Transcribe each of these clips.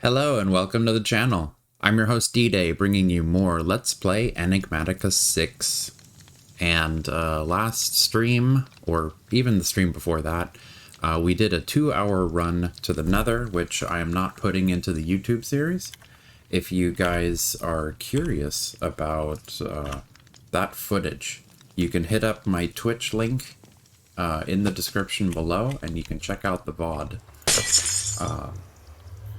Hello and welcome to the channel. I'm your host D-Day, bringing you more Let's Play Enigmatica 6. And last stream, or even the stream before that, we did a 2-hour run to the Nether, which I am not putting into the YouTube series. If you guys are curious about that footage, you can hit up my Twitch link in the description below, and you can check out the VOD.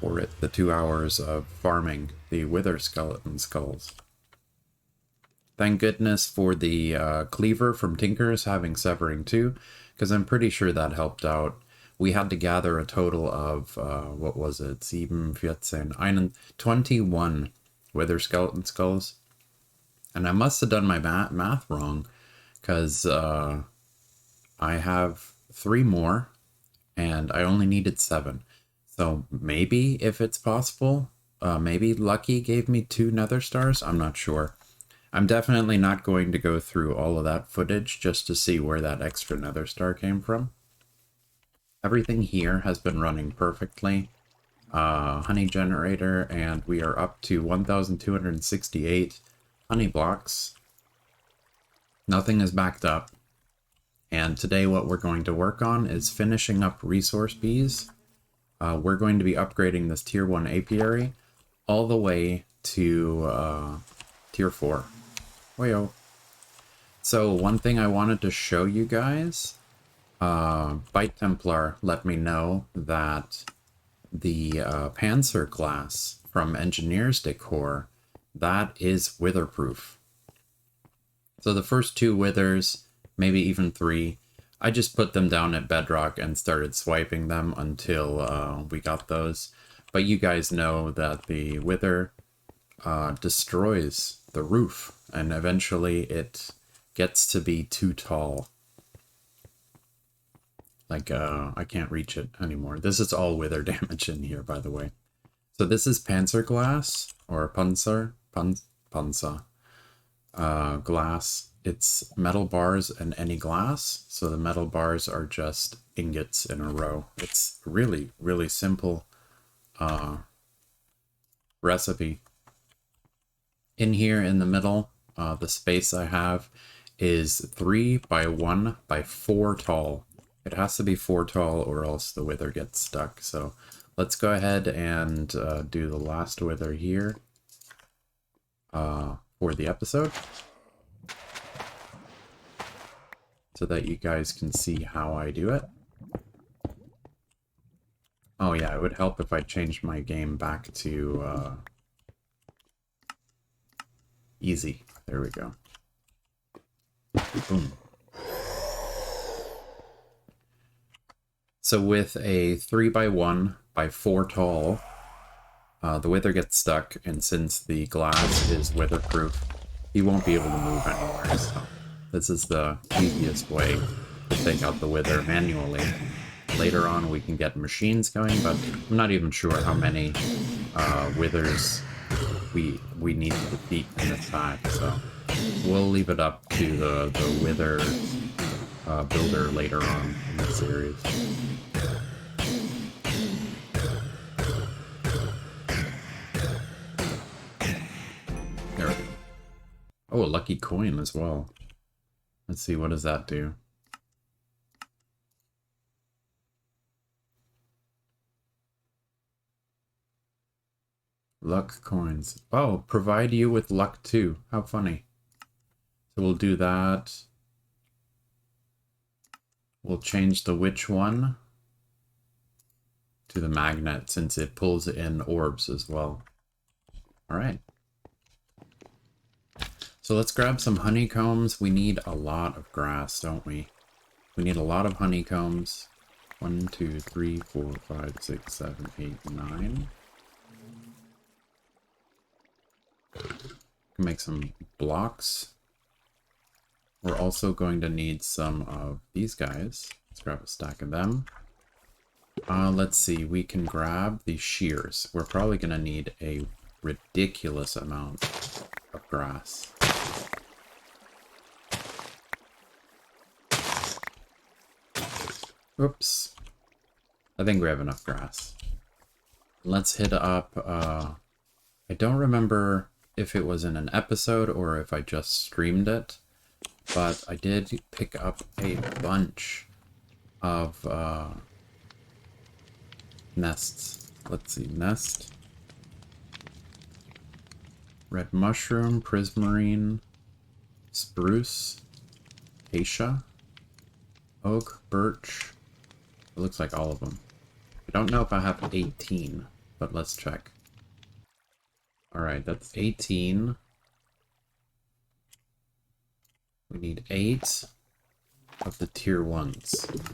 For it, the 2 hours of farming the wither skeleton skulls. Thank goodness for the cleaver from Tinkers having Severing 2, because I'm pretty sure that helped out. We had to gather a total of, what was it, 7, 14, 21 wither skeleton skulls. And I must have done my math wrong, because I have 3 more, and I only needed 7. So maybe, if it's possible, maybe Lucky gave me 2 nether stars? I'm not sure. I'm definitely not going to go through all of that footage just to see where that extra nether star came from. Everything here has been running perfectly. Honey generator, and we are up to 1,268 honey blocks. Nothing is backed up. And today what we're going to work on is finishing up resource bees. We're going to be upgrading this tier 1 apiary all the way to tier 4. Wayo. So one thing I wanted to show you guys, Bite Templar let me know that the panzer class from Engineer's Decor, that is witherproof. So the first 2 withers, maybe even 3, I just put them down at bedrock and started swiping them until we got those. But you guys know that the wither destroys the roof, and eventually it gets to be too tall. Like, I can't reach it anymore. This is all wither damage in here, by the way. So this is panzer glass, or panzer glass. It's metal bars and any glass. So the metal bars are just ingots in a row. It's really, really simple recipe. In here in the middle, the space I have is 3 by 1 by 4 tall. It has to be 4 tall or else the wither gets stuck. So let's go ahead and do the last wither here for the episode, so that you guys can see how I do it. Oh yeah, it would help if I changed my game back to easy. There we go. Boom. So with a 3 by 1 by 4 tall, the wither gets stuck, and since the glass is witherproof, he won't be able to move anywhere. So this is the easiest way to take out the wither manually. Later on we can get machines going, but I'm not even sure how many withers we need to defeat in this pack, so we'll leave it up to the wither builder later on in the series. There we go. Oh, a lucky coin as well. Let's see, what does that do? Luck coins. Oh, provide you with luck too. How funny. So we'll do that. We'll change the which one to the magnet, since it pulls in orbs as well. Alright. So let's grab some honeycombs. We need a lot of grass, don't we? We need a lot of honeycombs. 1, 2, 3, 4, 5, 6, 7, 8, 9. Make some blocks. We're also going to need some of these guys. Let's grab a stack of them. Let's see, we can grab the shears. We're probably going to need a ridiculous amount of grass. Oops. I think we have enough grass. Let's hit up, I don't remember if it was in an episode or if I just streamed it, but I did pick up a bunch of nests. Let's see, nest. Red mushroom, prismarine, spruce, acacia, oak, birch. It looks like all of them. I don't know if I have 18, but let's check. Alright, that's 18. We need 8 of the tier 1s.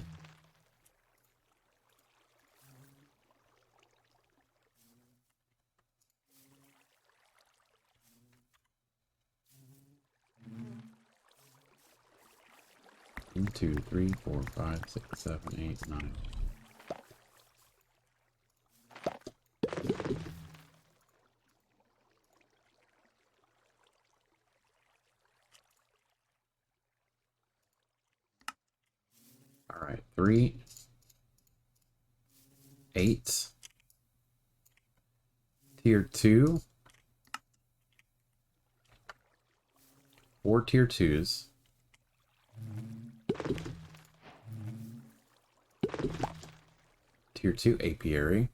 One, 2, 3, 4, 5, 6, 7, 8, 9. Alright, 3, 8, tier 2, 4 tier 2s, tier 2 apiary,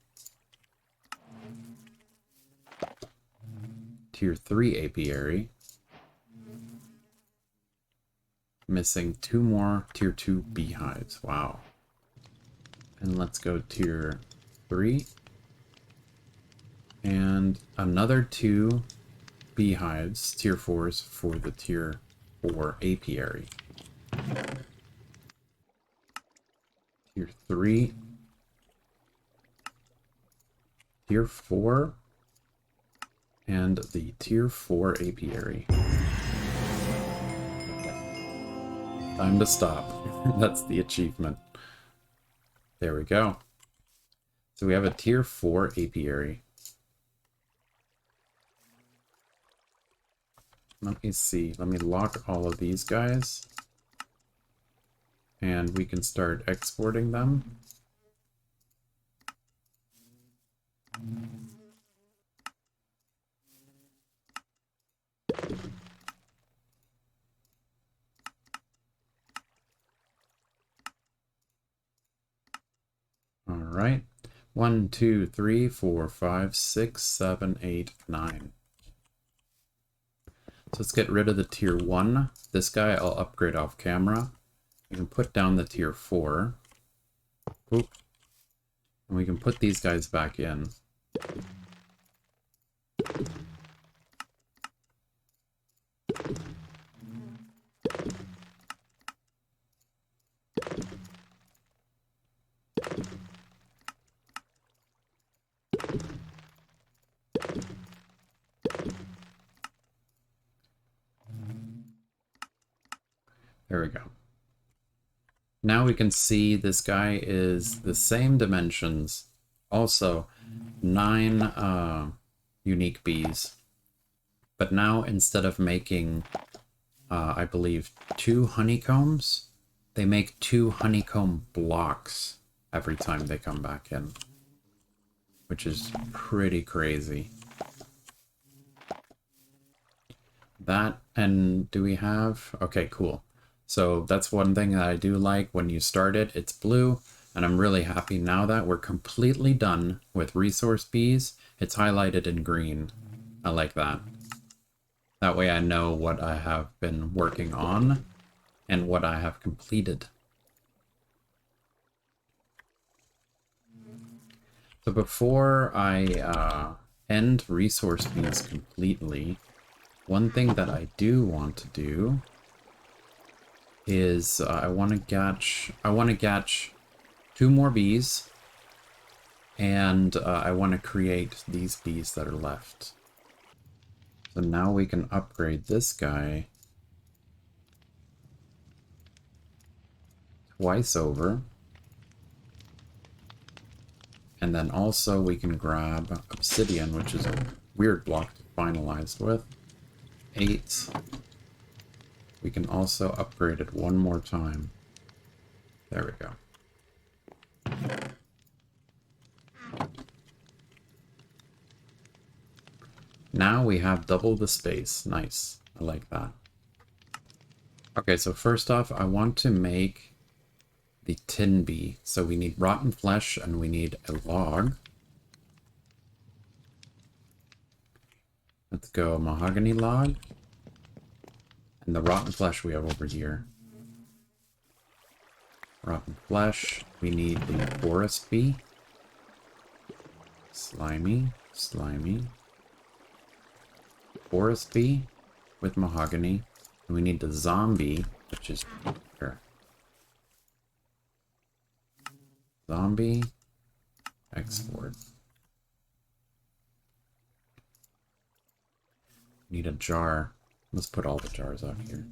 tier 3 apiary, missing 2 more tier 2 beehives. Wow. And let's go tier 3. And another 2 beehives, tier 4s, for the tier 4 apiary. Tier 3. Tier 4. And the tier 4 apiary. Time to stop. That's the achievement. There we go. So we have a tier 4 apiary. Let me see. Let me lock all of these guys. And we can start exporting them. All right. 1, 2, 3, 4, 5, 6, 7, 8, 9. So let's get rid of the tier 1. This guy I'll upgrade off camera. We can put down the tier 4. Oop. And we can put these guys back in. There we go. Now we can see this guy is the same dimensions. Also, 9 unique bees. But now instead of making, I believe, 2 honeycombs, they make 2 honeycomb blocks every time they come back in. Which is pretty crazy. That, and do we have... Okay, cool. So that's one thing that I do like. When you start it, it's blue, and I'm really happy now that we're completely done with resource bees. It's highlighted in green. I like that. That way I know what I have been working on and what I have completed. So before I end resource bees completely, one thing that I do want to do is I want to catch 2 more bees, and I want to create these bees that are left. So now we can upgrade this guy twice over. And then also we can grab obsidian, which is a weird block to finalize with. 8. We can also upgrade it one more time. There we go. Now we have double the space. Nice. I like that. Okay, so first off, I want to make the tin bee. So we need rotten flesh and we need a log. Let's go mahogany log. And the rotten flesh we have over here. Rotten flesh. We need the forest bee. Slimy. Slimy. Forest bee with mahogany. And we need the zombie, which is here. Zombie. Export. Need a jar. Let's put all the jars out here.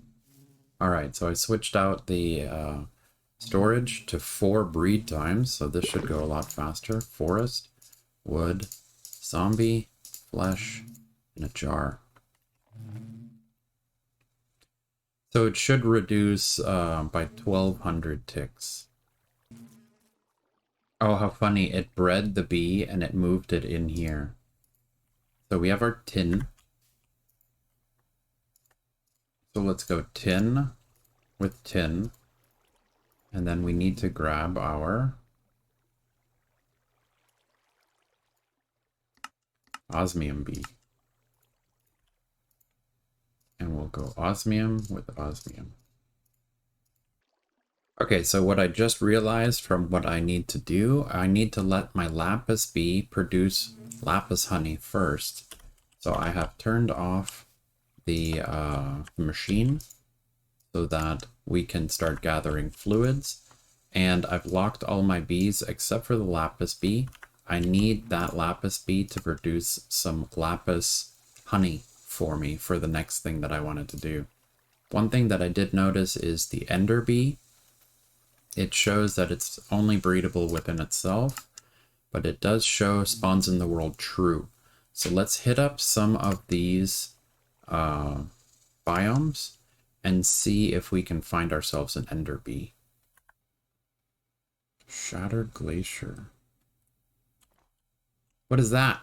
Alright, so I switched out the storage to 4 breed times, so this should go a lot faster. Forest, wood, zombie, flesh, and a jar. So it should reduce by 1,200 ticks. Oh, how funny. It bred the bee and it moved it in here. So we have our tin. So let's go tin with tin. And then we need to grab our osmium bee. And we'll go osmium with osmium. Okay, so what I just realized from what I need to do, I need to let my lapis bee produce lapis honey first. So I have turned off the machine so that we can start gathering fluids. And I've locked all my bees except for the lapis bee. I need that lapis bee to produce some lapis honey for me for the next thing that I wanted to do. One thing that I did notice is the ender bee. It shows that it's only breedable within itself, but it does show spawns in the world true. So let's hit up some of these biomes and see if we can find ourselves an ender bee. Shattered glacier. What is that?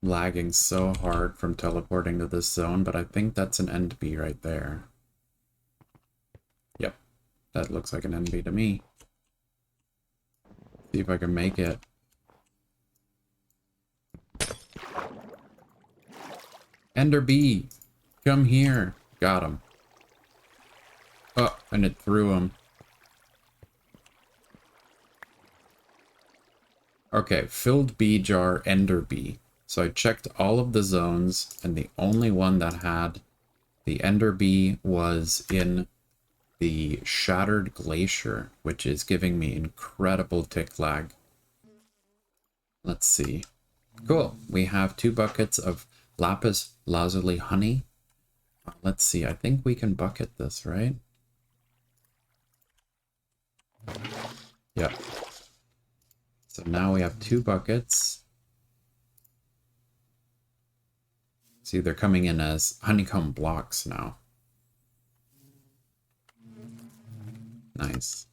Lagging so hard from teleporting to this zone, but I think that's an end bee right there. Yep, that looks like an end bee to me. See if I can make it. Ender bee, come here. Got him. Oh, and it threw him. Okay, filled bee jar, ender bee. So I checked all of the zones, and the only one that had the ender bee was in the Shattered Glacier, which is giving me incredible tick lag. Let's see. Cool. We have 2 buckets of lapis lazuli honey. Let's see. I think we can bucket this, right? Yep. So now we have 2 buckets. See, they're coming in as honeycomb blocks now. Nice.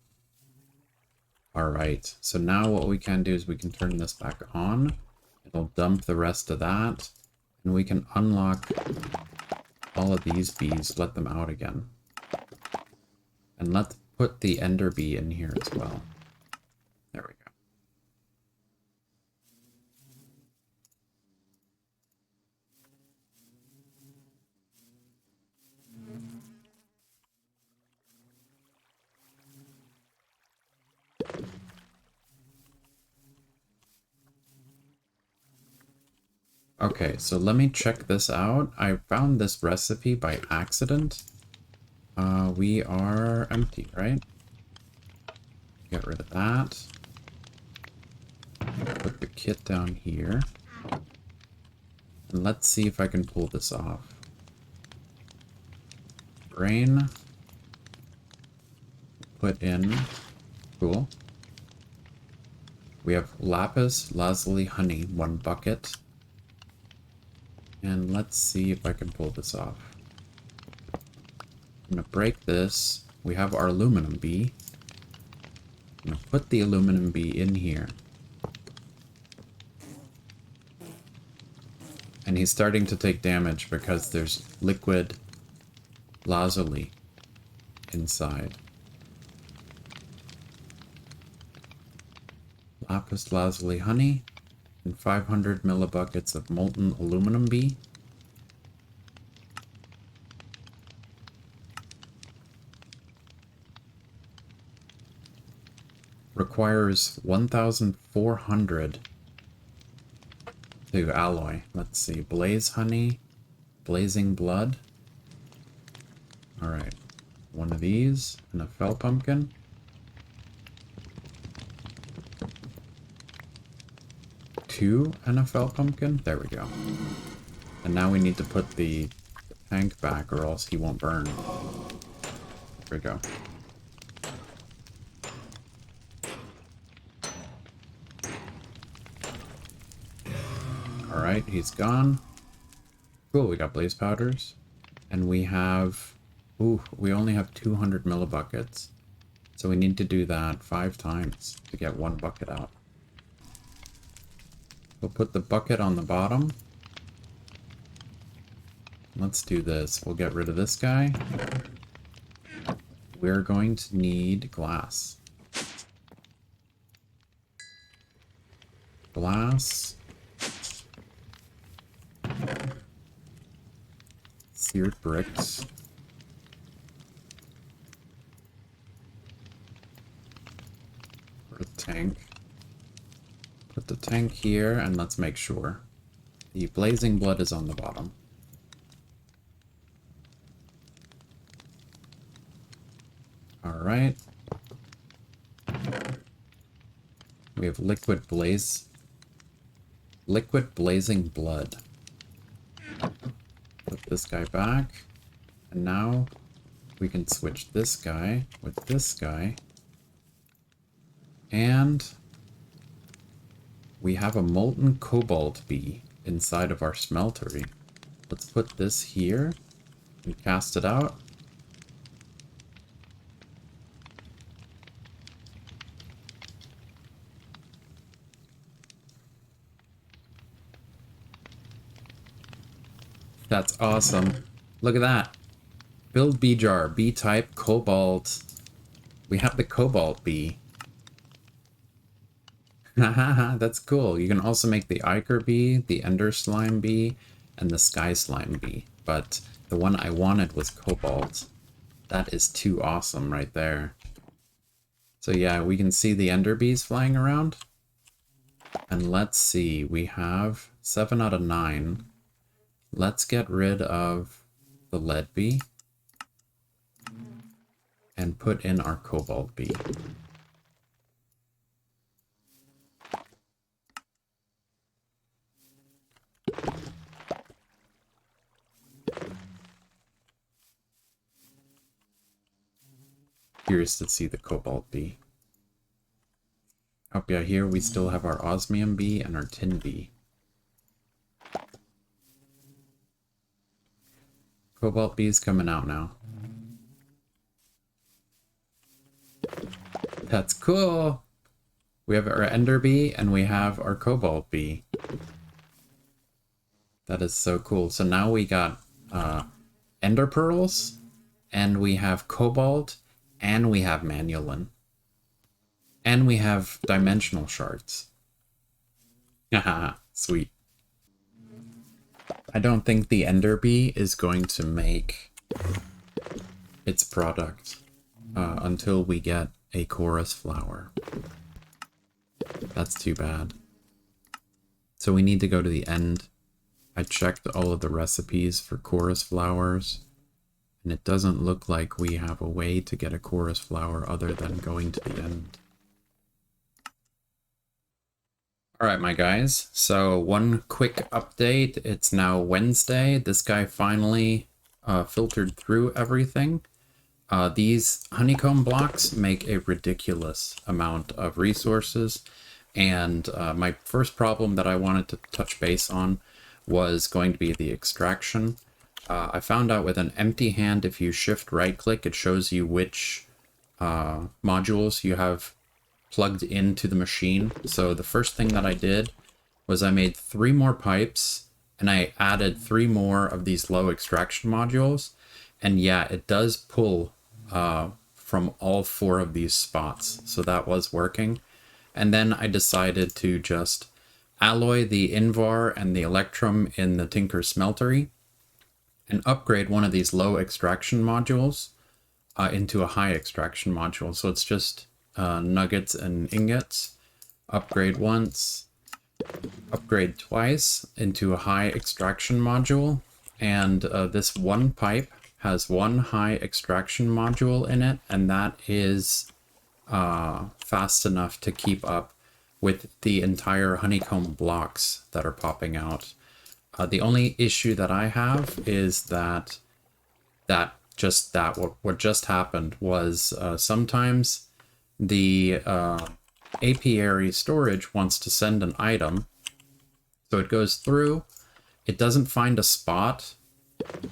All right, so now what we can do is we can turn this back on. It'll dump the rest of that, and we can unlock all of these bees, let them out again. And let's put the ender bee in here as well. There we go. Okay, so let me check this out. I found this recipe by accident. We are empty, right? Get rid of that. Put the kit down here. And let's see if I can pull this off. Brain. Put in. Cool. We have lapis lazuli honey, 1 bucket. And let's see if I can pull this off. I'm gonna break this. We have our aluminum bee. I'm gonna put the aluminum bee in here. And he's starting to take damage because there's liquid lazuli inside. Lapis lazuli honey and 500 millibuckets of molten aluminum bee. Requires 1,400 to alloy. Let's see. Blaze honey. Blazing blood. Alright. One of these. And a fell pumpkin. Two and a fell pumpkin. There we go. And now we need to put the tank back or else he won't burn. There we go. Alright, he's gone. Cool, we got blaze powders. And we have... Ooh, we only have 200 millibuckets. So we need to do that 5 times to get 1 bucket out. We'll put the bucket on the bottom. Let's do this. We'll get rid of this guy. We're going to need glass. Glass. Seared bricks. For the tank. Put the tank here, and let's make sure. The blazing blood is on the bottom. Alright. We have liquid blazing blood. Put this guy back. And now we can switch this guy with this guy. And we have a molten cobalt bee inside of our smeltery. Let's put this here and cast it out. That's awesome. Look at that. Build bee jar, bee type, cobalt. We have the cobalt bee. Hahaha, that's cool. You can also make the ichor bee, the ender slime bee, and the sky slime bee. But the one I wanted was cobalt. That is too awesome right there. So yeah, we can see the ender bees flying around. And let's see, we have 7 out of 9. Let's get rid of the lead bee and put in our cobalt bee. Curious to see the cobalt bee. Up here we still have our osmium bee and our tin bee. Cobalt bee's coming out now. That's cool! We have our ender bee and we have our cobalt bee. That is so cool. So now we got ender pearls, and we have cobalt, and we have Manyullyn. And we have dimensional shards. Haha, sweet. I don't think the ender bee is going to make its product until we get a chorus flower. That's too bad. So we need to go to the end. I checked all of the recipes for chorus flowers, and it doesn't look like we have a way to get a chorus flower other than going to the end. Alright, my guys, so one quick update. It's now Wednesday. This guy finally filtered through everything. These honeycomb blocks make a ridiculous amount of resources, and my first problem that I wanted to touch base on was going to be the extraction. I found out with an empty hand, if you shift right click, it shows you which modules you have plugged into the machine. So the first thing that I did was I made 3 more pipes, and I added 3 more of these low extraction modules. And yeah, it does pull from all 4 of these spots. So that was working. And then I decided to just alloy the Invar and the Electrum in the Tinker Smeltery and upgrade one of these low extraction modules into a high extraction module. So it's just nuggets and ingots. Upgrade once, upgrade twice into a high extraction module. And this one pipe has 1 high extraction module in it, and that is fast enough to keep up with the entire honeycomb blocks that are popping out. The only issue that I have is that what just happened was sometimes the apiary storage wants to send an item, so it goes through, it doesn't find a spot,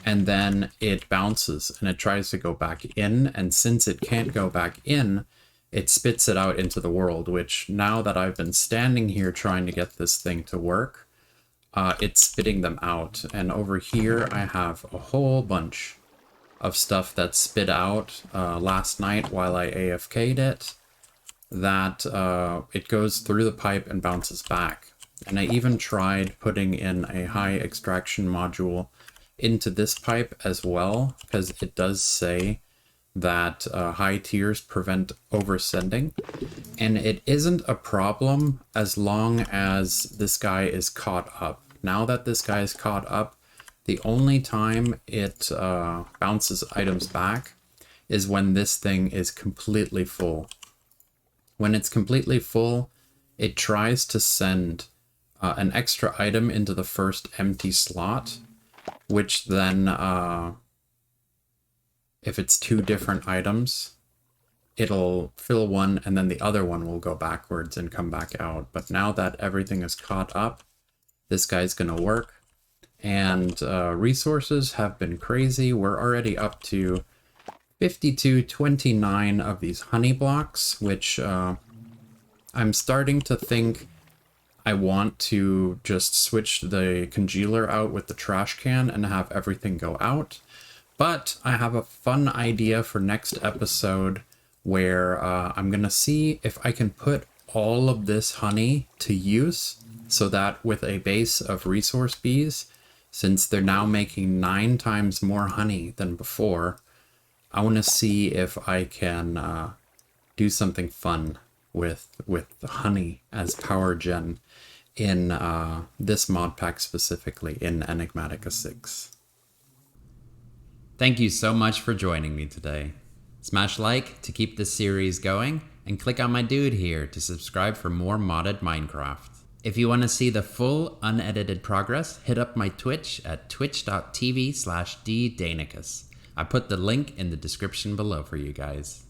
and then it bounces and it tries to go back in, and since it can't go back in, it spits it out into the world, which now that I've been standing here trying to get this thing to work, it's spitting them out. And over here I have a whole bunch of stuff that spit out last night while I AFK'd it, that it goes through the pipe and bounces back. And I even tried putting in a high extraction module into this pipe as well, because it does say that high tiers prevent oversending, and it isn't a problem as long as this guy is caught up. Now that this guy is caught up, the only time it bounces items back is when this thing is completely full. When it's completely full, it tries to send an extra item into the first empty slot, which then if it's 2 different items, it'll fill one and then the other one will go backwards and come back out. But now that everything is caught up, this guy's gonna work. And resources have been crazy. We're already up to 5229 of these honey blocks, which I'm starting to think I want to just switch the congealer out with the trash can and have everything go out. But I have a fun idea for next episode where I'm going to see if I can put all of this honey to use, so that with a base of resource bees, since they're now making 9 times more honey than before, I want to see if I can do something fun with the honey as power gen in this mod pack, specifically in Enigmatica 6. Thank you so much for joining me today. Smash like to keep this series going, and click on my dude here to subscribe for more modded Minecraft. If you want to see the full unedited progress, hit up my Twitch at twitch.tv/ddanicus. I put the link in the description below for you guys.